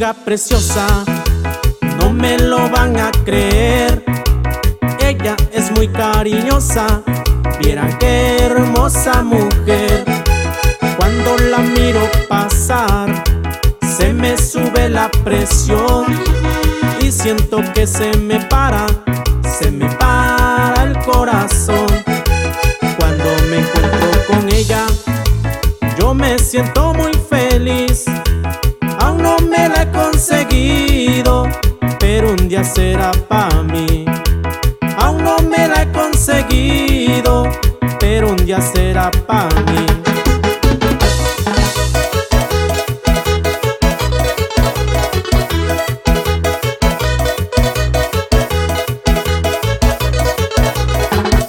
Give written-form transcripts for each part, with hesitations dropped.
amiga preciosa, no me lo van a creer. Ella es muy cariñosa, vieran qué hermosa mujer. Cuando la miro pasar, se me sube la presión y siento que se me para el corazón. Cuando me encuentro con ella, yo me siento muy feliz. Aún no me la he conseguido, pero un día será para mí. Aún no me la he conseguido, pero un día será para mí.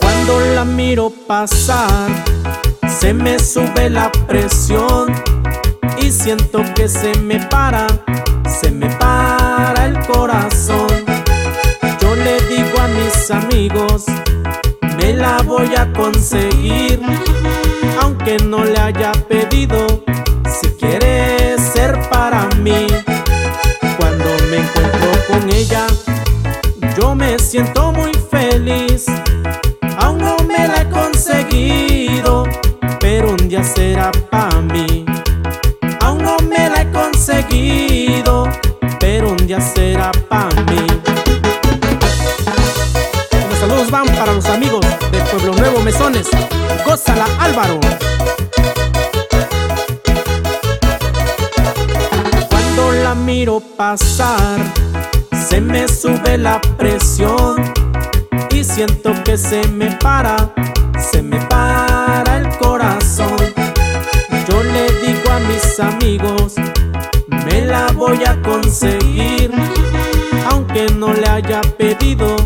Cuando la miro pasar, se me sube la presión y siento que se me para el corazón. Yo le digo a mis amigos, me la voy a conseguir, aunque no le haya pedido, si quiere ser para mí. Cuando me encuentro con ella, yo me siento muy feliz. Aún no me la he conseguido, pero un día será para mí. Aún no me la he conseguido, pero un día será para mí. Los saludos van para los amigos de Pueblo Nuevo Mesones. Gózala, Álvaro. Cuando la miro pasar, se me sube la presión y siento que se me para el corazón. Yo le digo a mis amigos, me la voy a conseguir, aunque no le haya pedido,